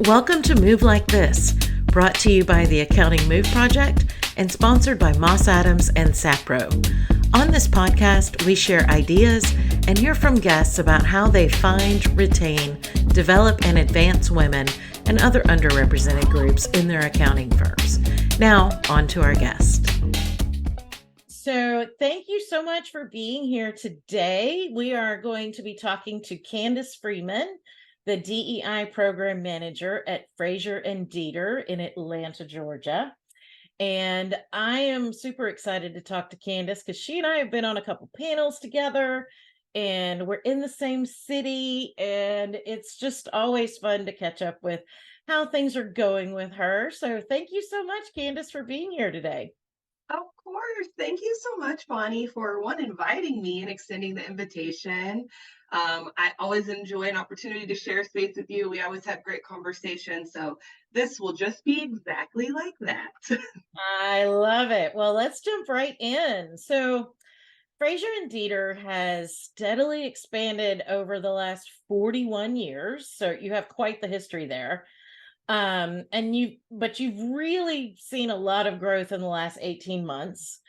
Welcome to Move Like This, brought to you by the Accounting Move Project and sponsored by Moss Adams and Sapro. On this podcast, we share ideas and hear from guests about how they find, retain, develop, and advance women and other underrepresented groups in their accounting firms. Now, on to our guest. So thank you so much for being here today. We are going to be talking to Kandace Freeman, the DEI Program Manager at Frazier Deeter in Atlanta, Georgia. And I am super excited to talk to Kandace because she and I have been on a couple panels together and we're in the same city. And it's just always fun to catch up with how things are going with her. So thank you so much, Kandace, for being here today. Of course. Thank you so much, Bonnie, for inviting me and extending the invitation. I always enjoy an opportunity to share space with you. We always have great conversations. So this will just be exactly like that. I love it. Well, let's jump right in. So Frazier Deeter has steadily expanded over the last 41 years. So you have quite the history there. But you've really seen a lot of growth in the last 18 months,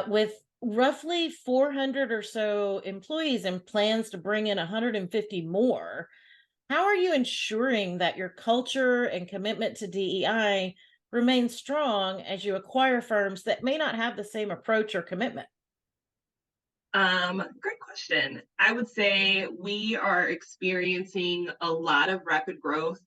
with roughly 400 or so employees and plans to bring in 150 more. How are you ensuring that your culture and commitment to DEI remain strong as you acquire firms that may not have the same approach or commitment? Great question. I would say we are experiencing a lot of rapid growth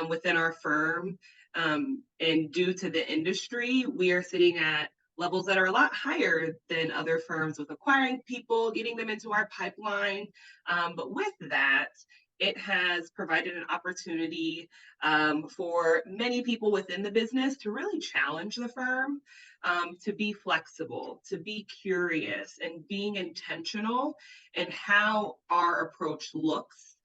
within our firm. And due to the industry, we are sitting at levels that are a lot higher than other firms with acquiring people, getting them into our pipeline. But with that, it has provided an opportunity for many people within the business to really challenge the firm, to be flexible, to be curious, and being intentional in how our approach looks.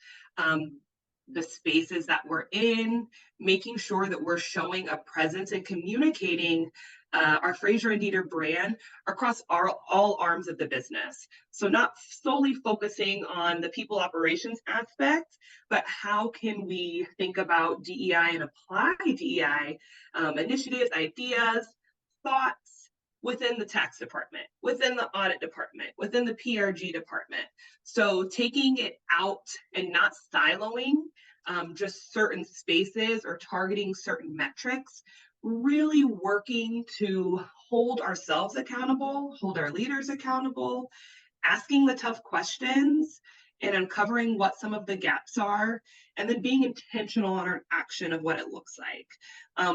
The spaces that we're in, making sure that we're showing a presence and communicating our Frazier Deeter brand across all arms of the business. So not solely focusing on the people operations aspect, but how can we think about DEI and apply DEI initiatives, ideas, thoughts within the tax department, within the audit department, within the PRG department. So taking it out and not siloing just certain spaces or targeting certain metrics, really working to hold ourselves accountable, hold our leaders accountable, asking the tough questions and uncovering what some of the gaps are, and then being intentional on our action of what it looks like.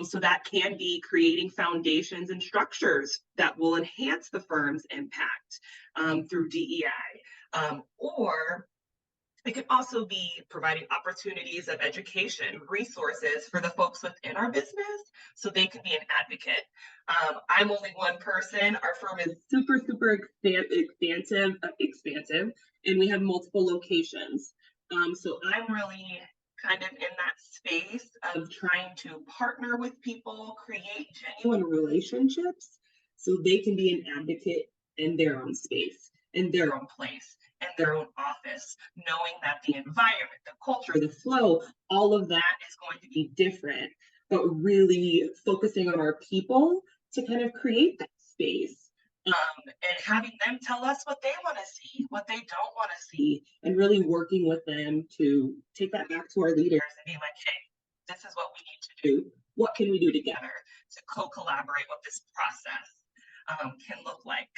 So that can be creating foundations and structures that will enhance the firm's impact through DEI. Or it could also be providing opportunities of education, resources for the folks within our business so they can be an advocate. I'm only one person. Our firm is super expansive, and we have multiple locations. So I'm really kind of in that space of trying to partner with people, create genuine relationships so they can be an advocate in their own space, in their own place, in their own office, knowing that the environment, the culture, the flow, all of that is going to be different, but really focusing on our people to kind of create that space, and having them tell us what they want to see, what they don't want to see, and really working with them to take that back to our leaders and be like, hey, this is what we need to do. What can we do together to co-collaborate what this process can look like?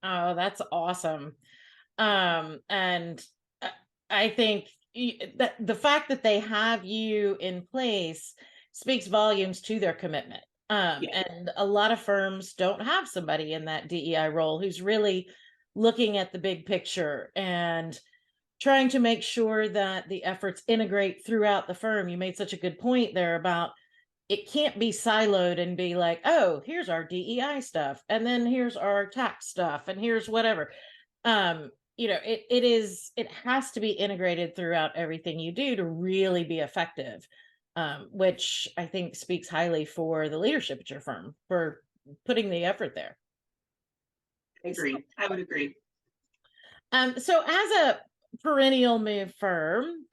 Oh, that's awesome. And I think that the fact that they have you in place speaks volumes to their commitment. And a lot of firms don't have somebody in that DEI role who's really looking at the big picture and trying to make sure that the efforts integrate throughout the firm. You made such a good point there about it can't be siloed and be like, oh, here's our DEI stuff, and then here's our tax stuff, and here's whatever. It has to be integrated throughout everything you do to really be effective, which I think speaks highly for the leadership at your firm for putting the effort there. I would agree. So as a perennial move firm,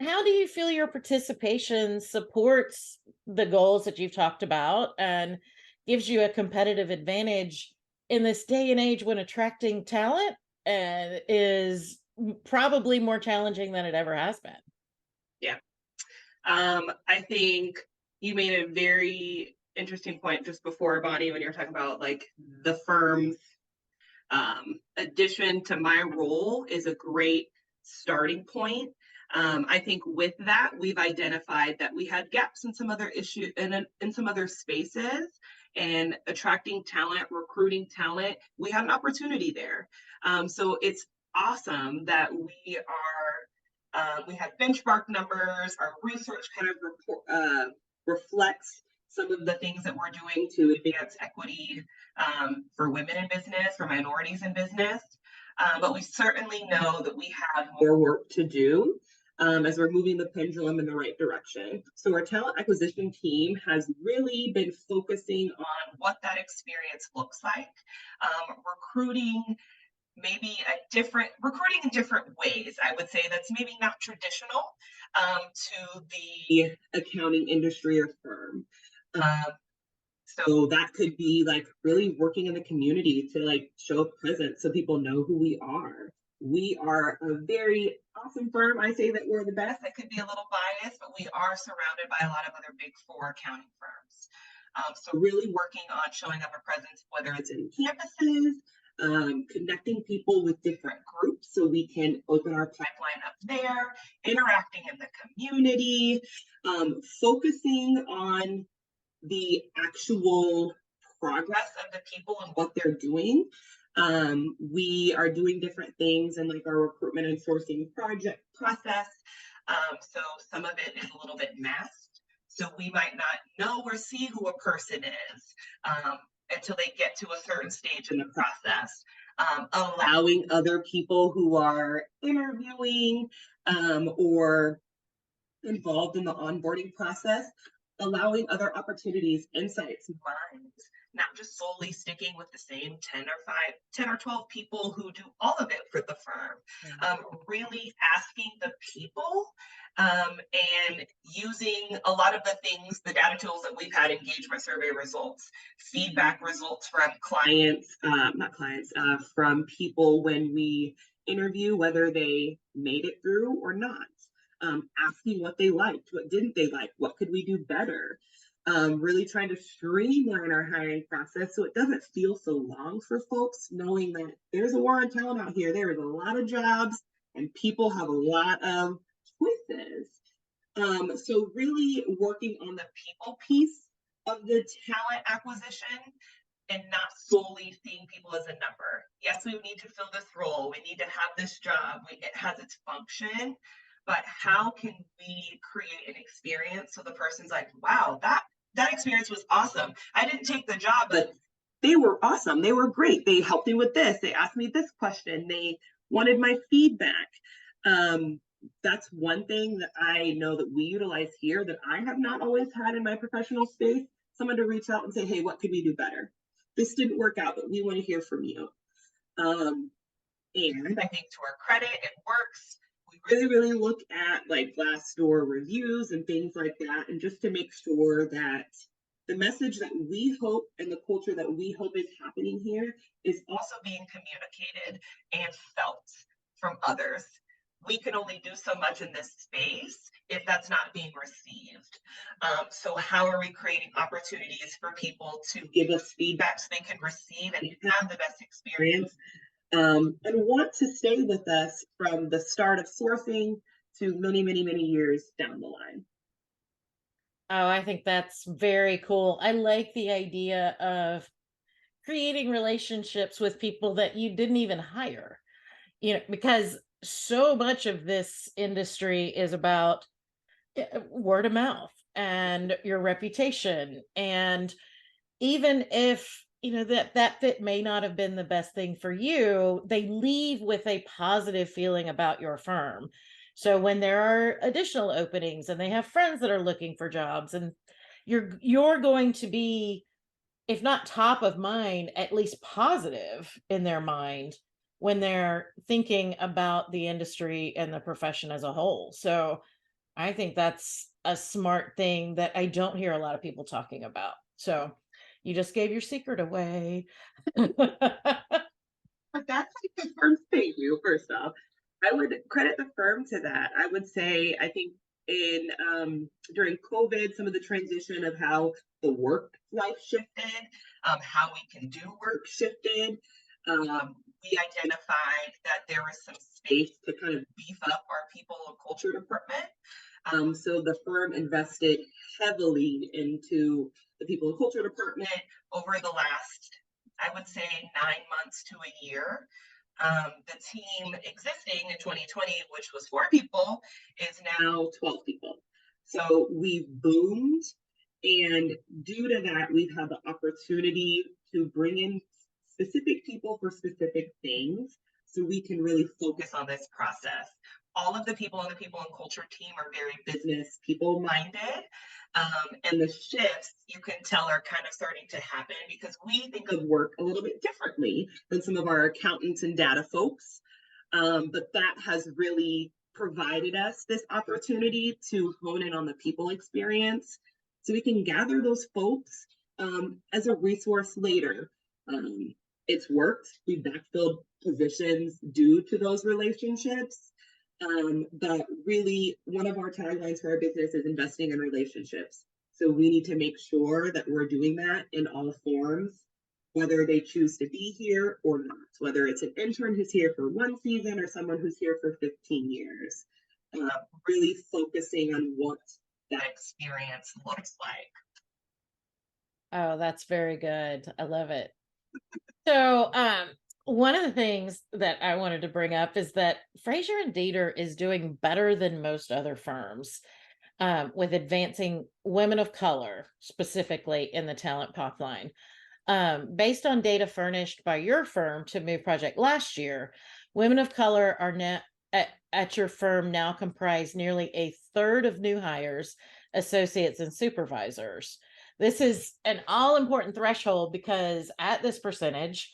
How do you feel your participation supports the goals that you've talked about and gives you a competitive advantage in this day and age when attracting talent is probably more challenging than it ever has been? Yeah. I think you made a very interesting point just before, Bonnie, when you were talking about like the firm's addition to my role is a great starting point. I think with that, we've identified that we had gaps in some other issues in some other spaces, and attracting talent, recruiting talent. We had an opportunity there. So it's awesome that we have benchmark numbers. Our research kind of reflects some of the things that we're doing to advance equity for women in business, for minorities in business. But we certainly know that we have more work to do as we're moving the pendulum in the right direction. So our talent acquisition team has really been focusing on what that experience looks like, recruiting maybe a different recruiting in different ways. I would say that's maybe not traditional to the accounting industry or firm. Um, so that could be like really working in the community to like show a presence so people know who we are. We are a very awesome firm. I say that we're the best. I could be a little biased, but we are surrounded by a lot of other big four accounting firms. So really working on showing up a presence, whether it's in campuses, connecting people with different groups so we can open our pipeline up there, interacting in the community, focusing on the actual progress of the people and what they're doing. We are doing different things in like our recruitment and sourcing project process. So some of it is a little bit masked. So we might not know or see who a person is until they get to a certain stage in the process. Allowing other people who are interviewing or involved in the onboarding process, allowing other opportunities, insights, minds, not just solely sticking with the same 10 or 12 people who do all of it for the firm. Really asking the people and using a lot of the things, the data tools that we've had, engagement survey results, feedback results from clients, not clients, from people when we interview, whether they made it through or not. Asking what they liked, what didn't they like, what could we do better. Really trying to streamline our hiring process so it doesn't feel so long for folks, knowing that there's a war on talent out here. There is a lot of jobs and people have a lot of choices. So really working on the people piece of the talent acquisition and not solely seeing people as a number. Yes, we need to fill this role. We need to have this job. It has its function, but how can we create an experience so the person's like, wow, that experience was awesome. I didn't take the job, but they were awesome. They were great. They helped me with this. They asked me this question. They wanted my feedback. That's one thing that I know that we utilize here that I have not always had in my professional space. Someone to reach out and say, hey, what could we do better? This didn't work out, but we want to hear from you. And I think to our credit, it works. We really look at like Glassdoor reviews and things like that, and just to make sure that the message that we hope and the culture that we hope is happening here is also being communicated and felt from others. We can only do so much in this space if that's not being received. So how are we creating opportunities for people to give us feedback so they can receive and have the best experience? And want to stay with us from the start of sourcing to many years down the line. Oh, I think that's very cool. I like the idea of creating relationships with people that you didn't even hire, because so much of this industry is about word of mouth and your reputation. And even if that fit may not have been the best thing for you, they leave with a positive feeling about your firm. So when there are additional openings and they have friends that are looking for jobs, and you're going to be, if not top of mind, at least positive in their mind when they're thinking about the industry and the profession as a whole. So I think that's a smart thing that I don't hear a lot of people talking about. So you just gave your secret away. But that's like the firm's paying you, first off. I would credit the firm to that. I would say, I think in during COVID, some of the transition of how the work life shifted, how we can do work shifted. We identified that there was some space to kind of beef up our people and culture department. So the firm invested heavily into the people and culture department over the last, I would say, 9 months to a year. The team existing in 2020, which was 4 people, is now 12 people. So we've boomed. And due to that, we've had the opportunity to bring in specific people for specific things so we can really focus on this process. All of the people on the people and culture team are very business people minded. And the shifts you can tell are kind of starting to happen because we think of work a little bit differently than some of our accountants and data folks. But that has really provided us this opportunity to hone in on the people experience so we can gather those folks as a resource later. It's worked. We backfilled positions due to those relationships. But really, one of our taglines for our business is investing in relationships. So we need to make sure that we're doing that in all forms, whether they choose to be here or not, whether it's an intern who's here for 1 season or someone who's here for 15 years. Really focusing on what that experience looks like. Oh, that's very good. I love it. So, one of the things that I wanted to bring up is that Frazier and Deeter is doing better than most other firms with advancing women of color, specifically in the talent pipeline. Based on data furnished by your firm to Move Project last year, women of color are now at your firm now comprise nearly a third of new hires, associates, and supervisors. This is an all important threshold because at this percentage,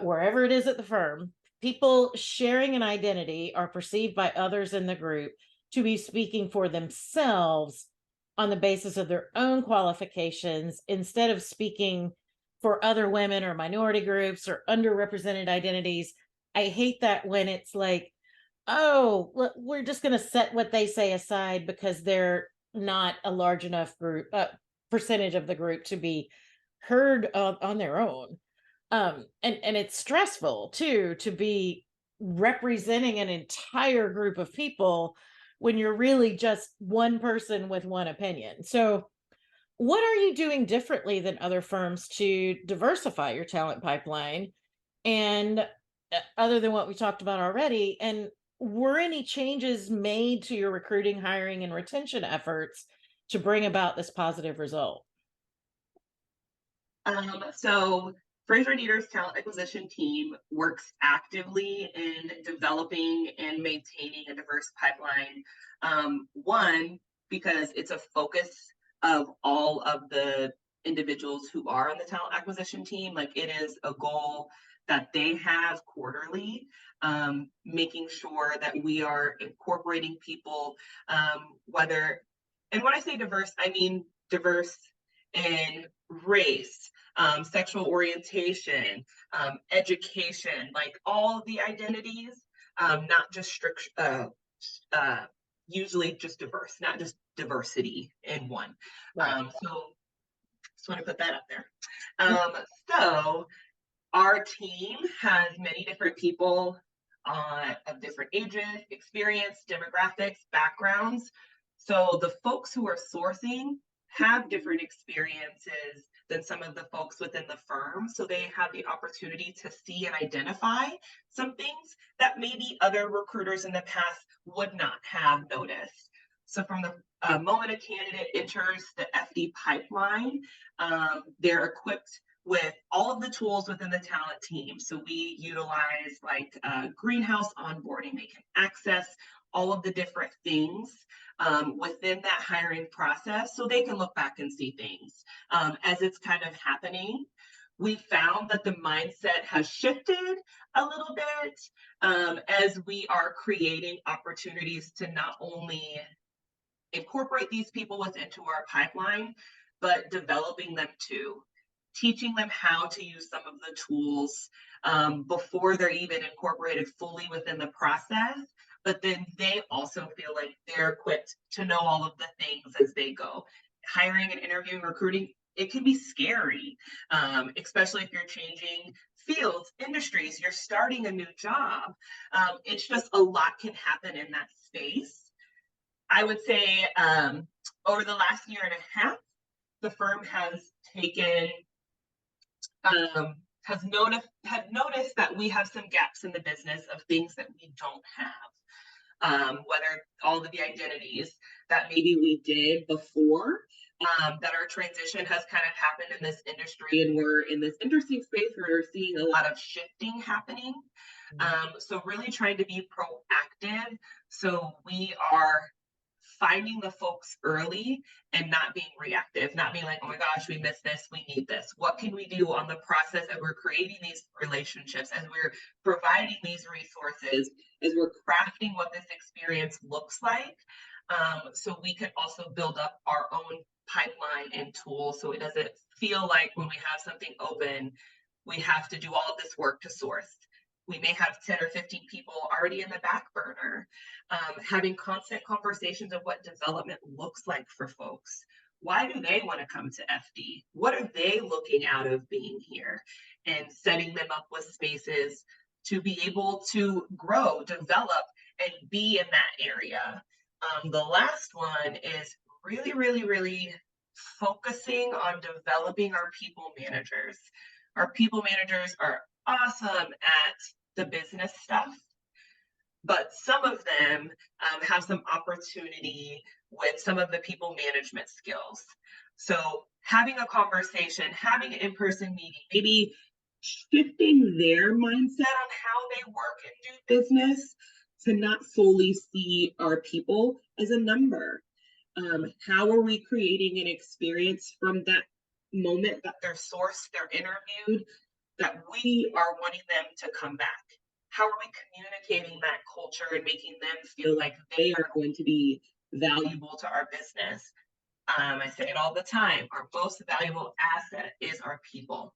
wherever it is at the firm, people sharing an identity are perceived by others in the group to be speaking for themselves on the basis of their own qualifications instead of speaking for other women or minority groups or underrepresented identities. I hate that when it's like, oh, we're just going to set what they say aside because they're not a large enough group percentage of the group to be heard on their own. And it's stressful too to be representing an entire group of people when you're really just one person with one opinion. So what are you doing differently than other firms to diversify your talent pipeline? And other than what we talked about already, and were any changes made to your recruiting, hiring, and retention efforts to bring about this positive result? So Frazier Deeter's talent acquisition team works actively in developing and maintaining a diverse pipeline. One, because it's a focus of all of the individuals who are on the talent acquisition team. Like it is a goal that they have quarterly, making sure that we are incorporating people, whether, and when I say diverse, I mean diverse in race, sexual orientation, education, like all the identities, not just strict, usually just diverse, not just diversity in one. Right. So just want to put that up there. So our team has many different people of different ages, experience, demographics, backgrounds. So the folks who are sourcing have different experiences than some of the folks within the firm. So they have the opportunity to see and identify some things that maybe other recruiters in the past would not have noticed. So from the moment a candidate enters the FD pipeline, they're equipped with all of the tools within the talent team. So we utilize like greenhouse onboarding. They can access all of the different things within that hiring process so they can look back and see things as it's kind of happening. We found that the mindset has shifted a little bit as we are creating opportunities to not only incorporate these people into our pipeline, but developing them too, teaching them how to use some of the tools before they're even incorporated fully within the process. But then they also feel like they're equipped to know all of the things as they go. Hiring and interviewing, recruiting, it can be scary, especially if you're changing fields, industries, you're starting a new job. It's just a lot can happen in that space. I would say over the last year and a half, the firm has taken had noticed that we have some gaps in the business of things that we don't have, whether all of the identities that maybe we did before, that our transition has kind of happened in this industry, and we're in this interesting space where we're seeing a lot of shifting happening. So really trying to be proactive, so we are finding the folks early and not being reactive, not being like, oh my gosh, we missed this, we need this. What can we do on the process as we're creating these relationships, as we're providing these resources, as we're crafting what this experience looks like, so we can also build up our own pipeline and tools, so it doesn't feel like when we have something open, we have to do all of this work to source. We may have 10 or 15 people already in the back burner, having constant conversations of what development looks like for folks. Why do they want to come to FD? What are they looking out of being here? And setting them up with spaces to be able to grow, develop, and be in that area. The last one is really, really, really focusing on developing our people managers. Our people managers are awesome at the business stuff, but some of them have some opportunity with some of the people management skills. So having a conversation, having an in-person meeting, maybe shifting their mindset on how they work and do business to not solely see our people as a number. How are we creating an experience from that moment that they're sourced, they're interviewed, that we are wanting them to come back? How are we communicating that culture and making them feel like they are going to be valuable to our business? I say it all the time, our most valuable asset is our people.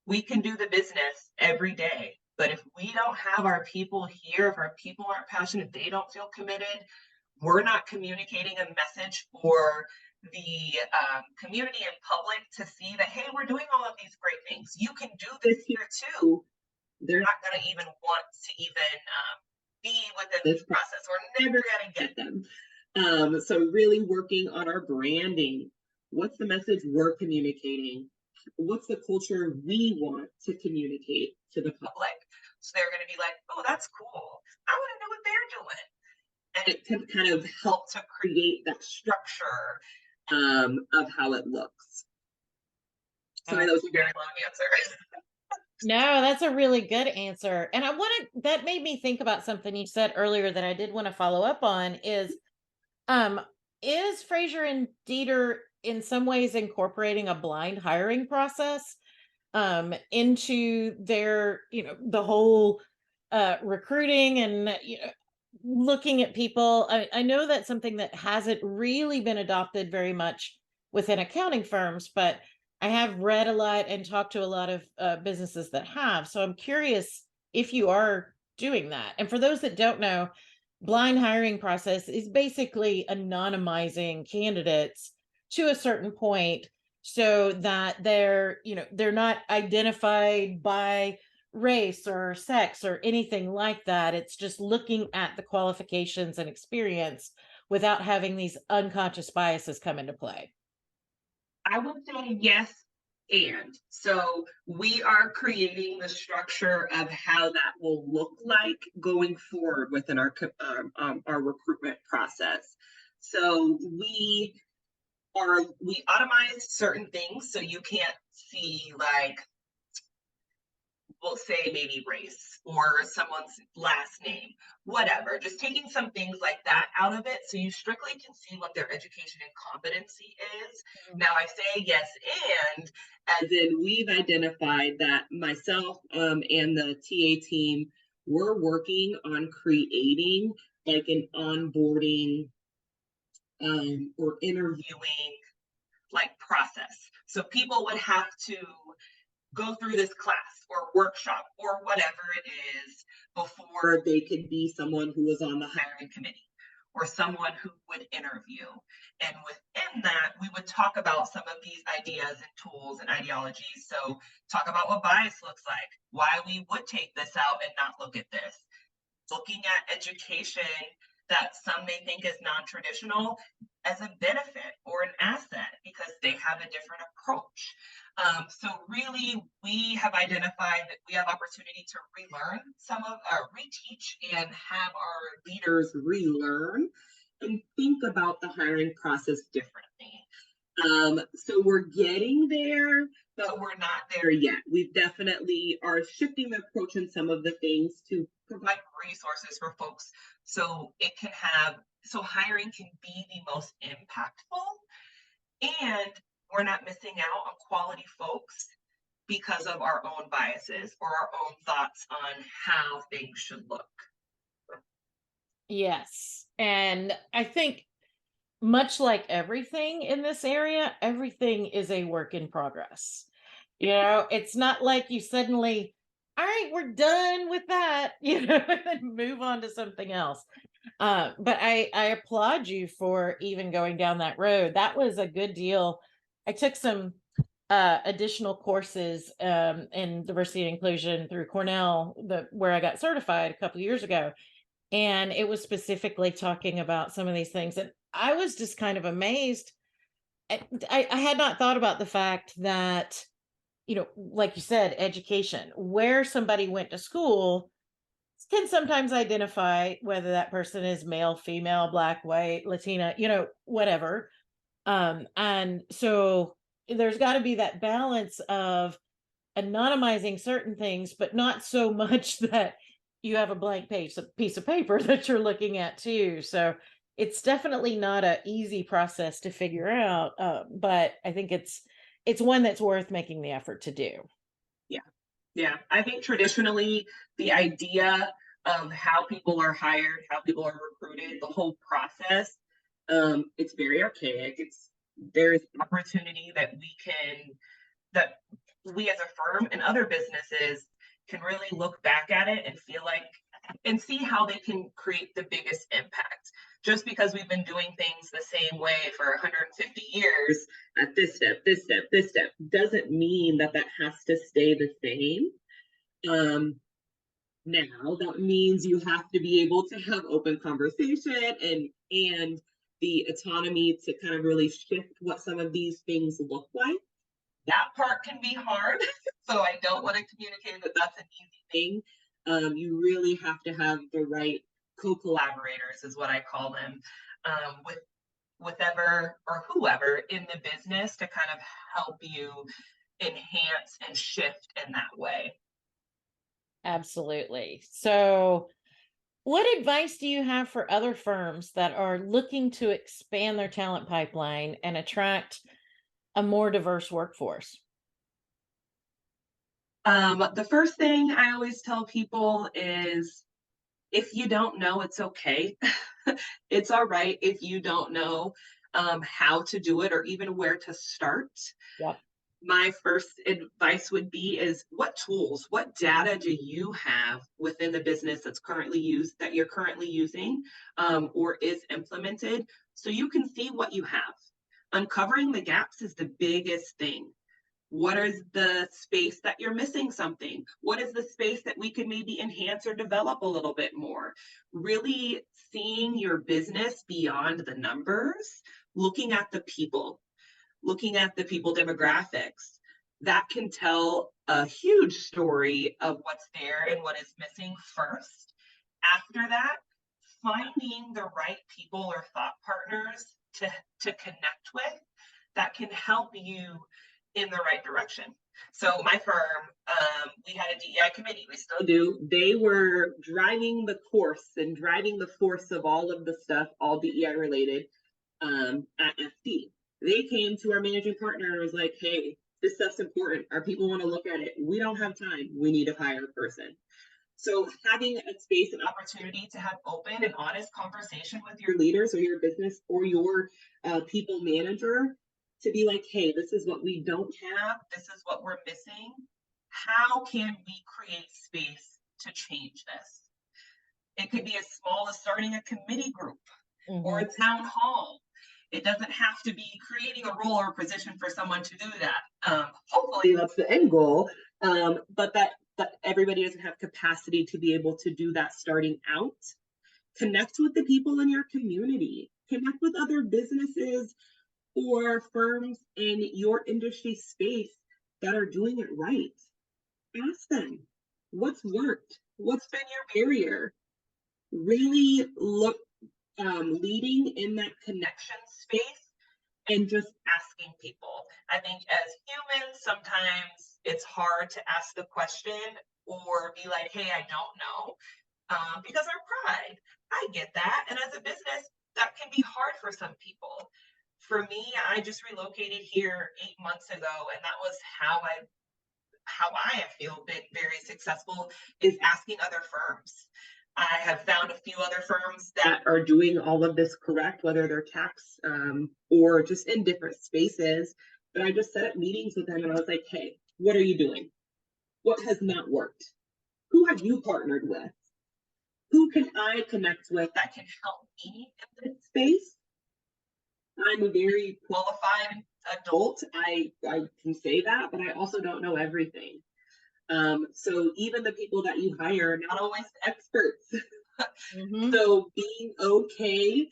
We can do the business every day, but if we don't have our people here, if our people aren't passionate, they don't feel committed, we're not communicating a message for the community and public to see that, hey, we're doing all of these great things. You can do this here too. They're not going to even want to even be within this process. We're never going to get them. So really working on our branding. What's the message we're communicating? What's the culture we want to communicate to the public? So they're going to be like, oh, that's cool. I want to know what they're doing. And it can kind of help to create that structure of how it looks. Sorry, that was a very long answer. No, that's a really good answer. And that made me think about something you said earlier that I did want to follow up on is Frazier and Deeter in some ways incorporating a blind hiring process into their, the whole recruiting and, looking at people? I know that's something that hasn't really been adopted very much within accounting firms, but I have read a lot and talked to a lot of businesses that have. So I'm curious if you are doing that. And for those that don't know, blind hiring process is basically anonymizing candidates to a certain point so that they're not identified by race or sex or anything like that. It's just looking at the qualifications and experience without having these unconscious biases come into play. I would say yes, and so we are creating the structure of how that will look like going forward within our recruitment process. So we automate certain things, so you can't see, like, we'll say maybe race or someone's last name, whatever, just taking some things like that out of it so you strictly can see what their education and competency is. Now I say yes, and as in we've identified that myself and the TA team, we're working on creating like an onboarding or interviewing like process. So people would have to go through this class or workshop or whatever it is before they could be someone who was on the hiring committee or someone who would interview. And within that, we would talk about some of these ideas and tools and ideologies. So talk about what bias looks like, why we would take this out and not look at this, looking at education that some may think is non-traditional as a benefit or an asset because they have a different approach. So really, we have identified that we have opportunity to relearn some of our reteach and have our leaders relearn and think about the hiring process differently. So we're getting there, but we're not there yet. We definitely are shifting the approach in some of the things to provide resources for folks so hiring can be the most impactful and we're not missing out on quality folks because of our own biases or our own thoughts on how things should look. Yes. And I think much like everything in this area, everything is a work in progress. It's not like you suddenly, all right, we're done with that, and move on to something else. But I applaud you for even going down that road. That was a good deal. I took some additional courses in diversity and inclusion through Cornell, where I got certified a couple of years ago. And it was specifically talking about some of these things. And I was just kind of amazed. I had not thought about the fact that, like you said, education, where somebody went to school can sometimes identify whether that person is male, female, black, white, Latina, whatever. And so there's got to be that balance of anonymizing certain things, but not so much that you have a blank piece of paper that you're looking at too. So it's definitely not an easy process to figure out, but I think it's one that's worth making the effort to do. Yeah. I think traditionally the idea of how people are hired, how people are recruited, the whole process, it's very archaic. There's opportunity that we as a firm and other businesses can really look back at it and feel like and see how they can create the biggest impact. Just because we've been doing things the same way for 150 years at this step, doesn't mean that has to stay the same. Now that means you have to be able to have open conversation and the autonomy to kind of really shift what some of these things look like. That part can be hard. So I don't want to communicate that that's an easy thing. You really have to have the right co-collaborators, is what I call them, with whoever in the business to kind of help you enhance and shift in that way. Absolutely. So what advice do you have for other firms that are looking to expand their talent pipeline and attract a more diverse workforce? The first thing I always tell people is if you don't know, it's okay. It's all right if you don't know how to do it or even where to start. Yep. My first advice would be is what tools, what data do you have within the business that you're currently using or is implemented so you can see what you have. Uncovering the gaps is the biggest thing. What is the space that you're missing something? What is the space that we could maybe enhance or develop a little bit more? Really seeing your business beyond the numbers, looking at the people demographics, that can tell a huge story of what's there and what is missing first. After that, finding the right people or thought partners to connect with that can help you in the right direction. So my firm, we had a DEI committee, we still do. They were driving the course and driving the force of all of the stuff, all DEI related at FD. They came to our managing partner and was like, hey, this stuff's important. Our people want to look at it. We don't have time. We need to hire a person. So having a space and opportunity to have open and honest conversation with your leaders or your business or your people manager to be like, hey, this is what we don't have, this is what we're missing. How can we create space to change this? It could be as small as starting a committee group or a town hall. It doesn't have to be creating a role or a position for someone to do that. Hopefully that's the end goal, but that everybody doesn't have capacity to be able to do that starting out. Connect with the people in your community. Connect with other businesses or firms in your industry space that are doing it right. Ask them, what's worked? What's been your barrier? Really look leading in that connection space and just asking people. I think as humans, sometimes it's hard to ask the question or be like, hey, I don't know, because our pride. I get that. And as a business, that can be hard for some people. For me, I just relocated here 8 months ago, and that was how I have feel been very successful is asking other firms. I have found a few other firms that are doing all of this correct, whether they're tax or just in different spaces. But I just set up meetings with them and I was like, hey, what are you doing? What has not worked? Who have you partnered with? Who can I connect with that can help me in this space? I'm a very qualified adult. I can say that, but I also don't know everything. So even the people that you hire are not always experts. So being okay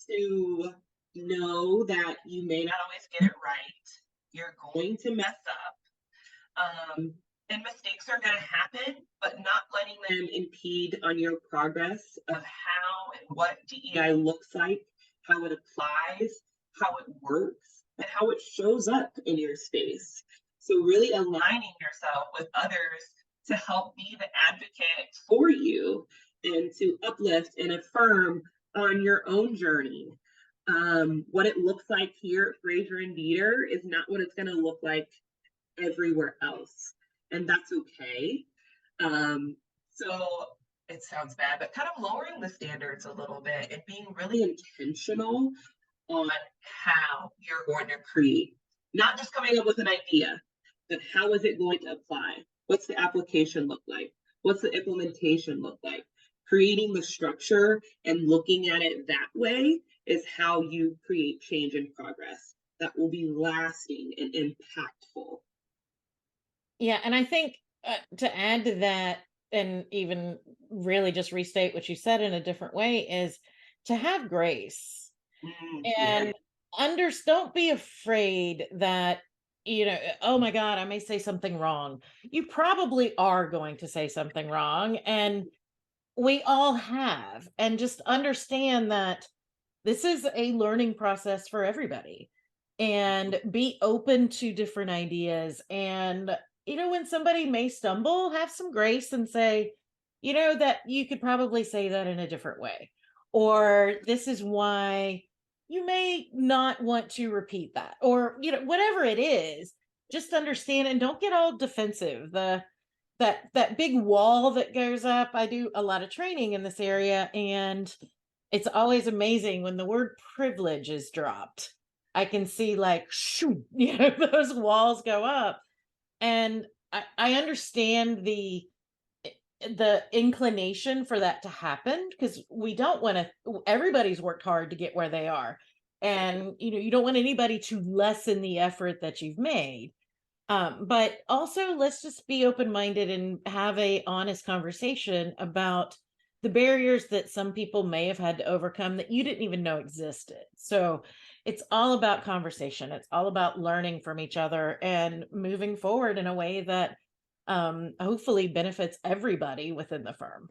to know that you may not always get it right, you're going to mess up, and mistakes are going to happen, but not letting them impede on your progress of how and what DEI looks like, how it applies, how it works, and how it shows up in your space. So really aligning yourself with others to help be the advocate for you and to uplift and affirm on your own journey. What it looks like here at Frazier and Deeter is not what it's going to look like everywhere else. And that's okay. So it sounds bad, but kind of lowering the standards a little bit and being really intentional on how you're going to create, not just coming up with an idea, but how is it going to apply? What's the application look like? What's the implementation look like? Creating the structure and looking at it that way is how you create change and progress that will be lasting and impactful. Yeah, and I think to add to that, and even really just restate what you said in a different way, is to have grace and don't be afraid that, oh my God, I may say something wrong. You probably are going to say something wrong, and we all have. And just understand that this is a learning process for everybody, and be open to different ideas. And when somebody may stumble, have some grace and say, that you could probably say that in a different way, or this is why you may not want to repeat that, or whatever it is. Just understand and don't get all defensive. That big wall that goes up, I do a lot of training in this area, and it's always amazing when the word privilege is dropped. I can see like shoo, those walls go up. And I understand the inclination for that to happen, because we don't want to, everybody's worked hard to get where they are. And you don't want anybody to lessen the effort that you've made. But also, let's just be open-minded and have a honest conversation about the barriers that some people may have had to overcome that you didn't even know existed. So it's all about conversation. It's all about learning from each other and moving forward in a way that hopefully benefits everybody within the firm.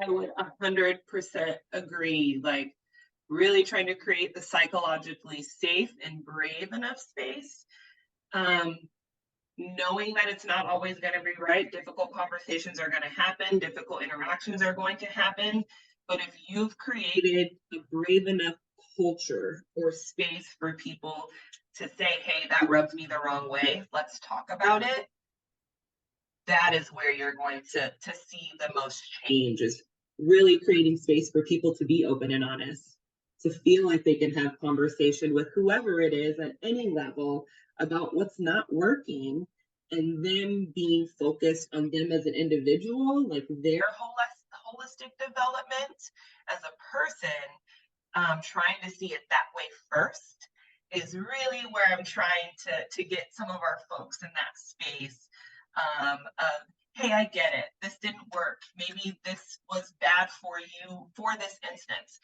I would 100% agree. Like, really trying to create the psychologically safe and brave enough space. Knowing that it's not always going to be right. Difficult conversations are going to happen. Difficult interactions are going to happen. But if you've created a brave enough culture or space for people to say, hey, that rubs me the wrong way, let's talk about it. that is where you're going to see the most change, is really creating space for people to be open and honest, to feel like they can have conversation with whoever it is at any level about what's not working, and them being focused on them as an individual, like their holistic development as a person, trying to see it that way first is really where I'm trying to get some of our folks in that space, of, hey, I get it. This didn't work. Maybe this was bad for you for this instance.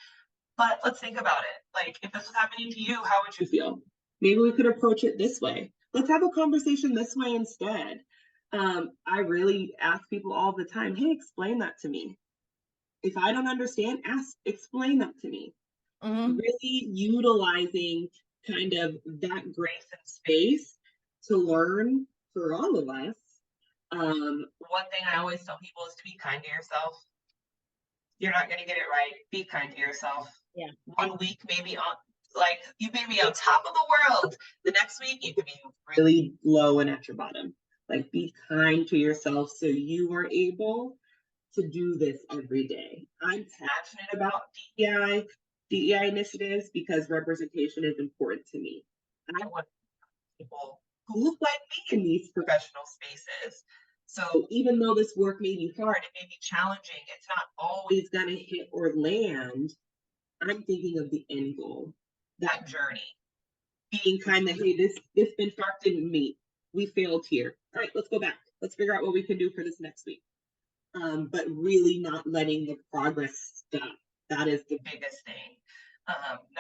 But let's think about it. Like, if this was happening to you, how would you feel? Maybe we could approach it this way. Let's have a conversation this way instead. I really ask people all the time, hey, explain that to me. If I don't understand, explain that to me. Really utilizing kind of that grace and space to learn for all of us. One thing I always tell people is to be kind to yourself. You're not going to get it right. Be kind to yourself. Yeah. 1 week, maybe like you may be on top of the world. The next week, you could be really low and at your bottom. Like, be kind to yourself so you are able to do this every day. I'm passionate about DEI initiatives because representation is important to me. I want people who look like me in these professional spaces. So even though this work may be hard, it may be challenging, it's not always going to hit or land. I'm thinking of the end goal, that journey, being kind of, hey, this benchmark didn't meet. We failed here. All right, let's go back. Let's figure out what we can do for this next week. But really not letting the progress stop. That is the biggest thing.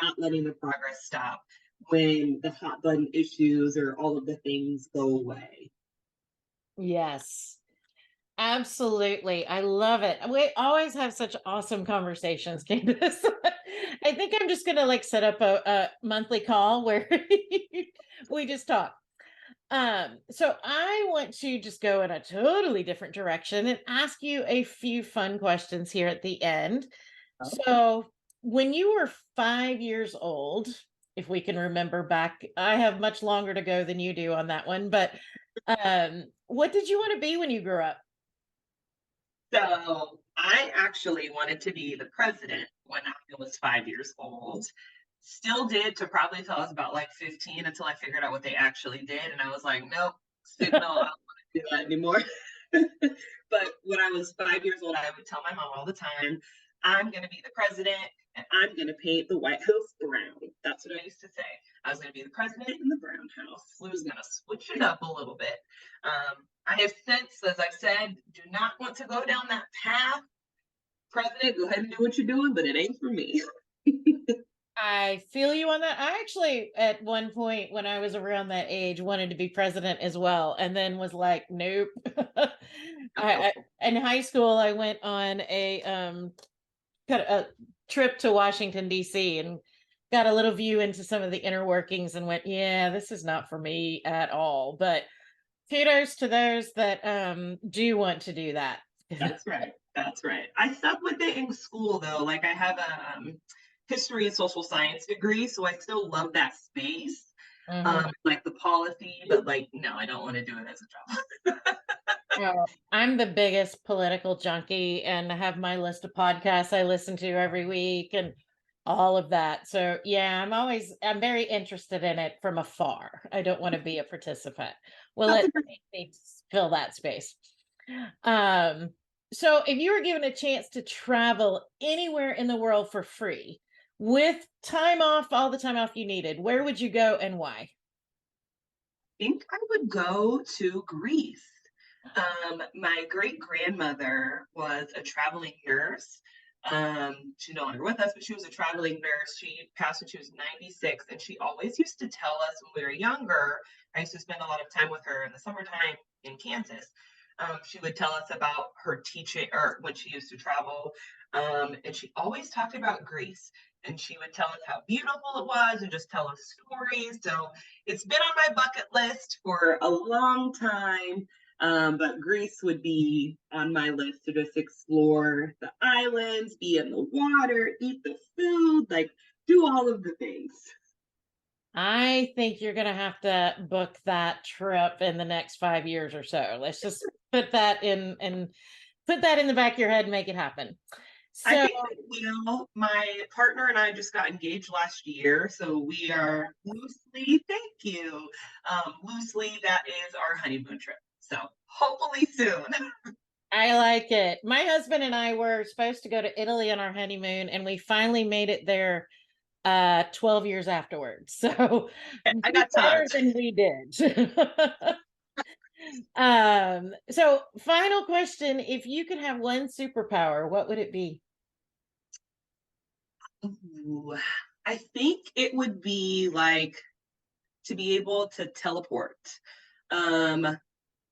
Not letting the progress stop when the hot button issues or all of the things go away. Yes, absolutely. I love it. We always have such awesome conversations, Kandace. I think I'm just going to like set up a monthly call where we just talk. So I want to just go in a totally different direction and ask you a few fun questions here at the end. So when you were 5 years old, if we can remember back, I have much longer to go than you do on that one, but what did you want to be when you grew up? So I actually wanted to be the president when I was 5 years old. Still did to probably till I was about like 15, until I figured out what they actually did. And I was like, nope, signal, I don't want to do that anymore. But when I was 5 years old, I would tell my mom all the time, I'm going to be the president and I'm going to paint the White House brown. That's what I used to say. I was going to be the president in the brown house. We was going to switch it up a little bit. I have since, as I've said, do not want to go down that path. President, go ahead and do what you're doing, but it ain't for me. I feel you on that. I actually, at one point when I was around that age, wanted to be president as well, and then was like, nope. In high school, I went on a trip to Washington, D.C., and got a little view into some of the inner workings and went, yeah, this is not for me at all. But kudos to those that do want to do that. That's right. That's right. I stuck with it in school, though. Like, I have a history and social science degree, so I still love that space. Like the policy, but like, no, I don't want to do it as a job. Well, I'm the biggest political junkie, and I have my list of podcasts I listen to every week and all of that. So yeah, I'm very interested in it from afar. I don't want to be a participant. Well, let me fill that space. So if you were given a chance to travel anywhere in the world for free with time off, all the time off you needed, where would you go and why? I think I would go to Greece. My great grandmother was a traveling nurse. She's no longer with us, but she was a traveling nurse. She passed when she was 96, and she always used to tell us when we were younger. I used to spend a lot of time with her in the summertime in Kansas. She would tell us about her teaching, or when she used to travel, and she always talked about Greece. And she would tell us how beautiful it was and just tell us stories. So it's been on my bucket list for a long time. But Greece would be on my list to just explore the islands, be in the water, eat the food, like do all of the things. I think you're going to have to book that trip in the next 5 years or so. Let's just put that in the back of your head and make it happen. I So think I will. My partner and I just got engaged last year, so we are loosely, thank you, loosely that is our honeymoon trip. So hopefully soon. I like it. My husband and I were supposed to go to Italy on our honeymoon, and we finally made it there 12 years afterwards. So I do got better tons. than we did. So final question, if you could have one superpower, what would it be? Ooh, I think it would be like to be able to teleport. Um,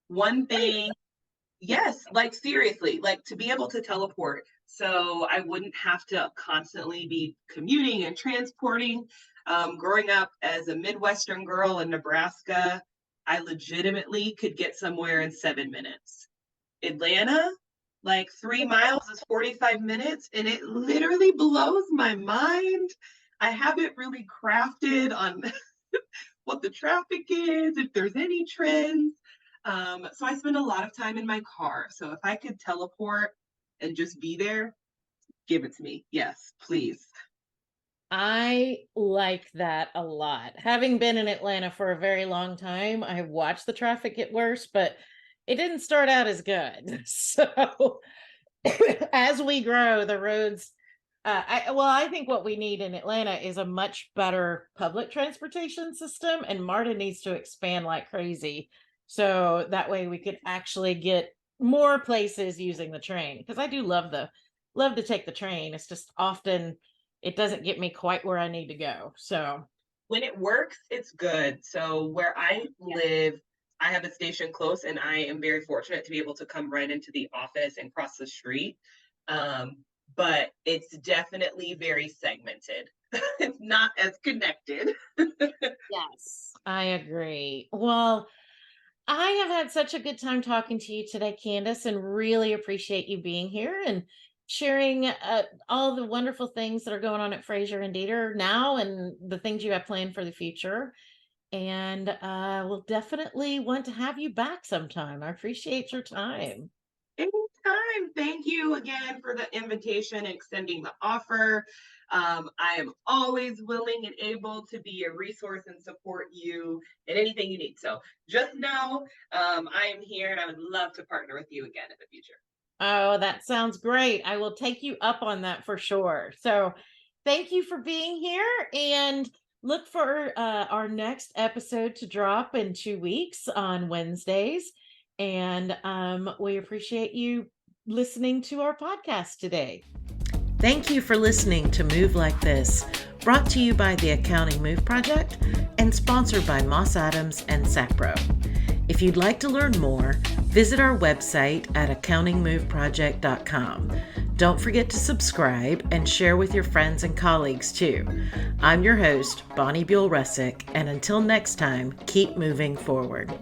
one thing, yes, like seriously, like to be able to teleport. So I wouldn't have to constantly be commuting and transporting. Growing up as a Midwestern girl in Nebraska, I legitimately could get somewhere in 7 minutes. Atlanta, like 3 miles is 45 minutes, and it literally blows my mind. I haven't really crafted on what the traffic is, if there's any trends. So I spend a lot of time in my car. So if I could teleport and just be there, give it to me. Yes, please. I like that a lot. Having been in Atlanta for a very long time, I have watched the traffic get worse, but it didn't start out as good. So as we grow, the roads, I think what we need in Atlanta is a much better public transportation system, and Martin needs to expand like crazy. So that way we could actually get more places using the train. Because I do love to take the train. It's just often it doesn't get me quite where I need to go. So When it works, it's good. So where I live, I have a station close, and I am very fortunate to be able to come right into the office and cross the street. But it's definitely very segmented. It's not as connected. yes, I agree. Well, I have had such a good time talking to you today, Candace, and really appreciate you being here and sharing all the wonderful things that are going on at Frazier and Deeter now and the things you have planned for the future. And we'll definitely want to have you back sometime. I appreciate your time. Anytime. Thank you again for the invitation and extending the offer. I am always willing and able to be a resource and support you in anything you need. So just know I am here, and I would love to partner with you again in the future. Oh, that sounds great. I will take you up on that for sure. So, thank you for being here and look for our next episode to drop in 2 weeks on Wednesdays. And we appreciate you listening to our podcast today. Thank you for listening to Move Like This, brought to you by the Accounting Move Project and sponsored by Moss Adams and Sapro. If you'd like to learn more, visit our website at accountingmoveproject.com. Don't forget to subscribe and share with your friends and colleagues too. I'm your host, Bonnie Buell-Russick, and until next time, keep moving forward.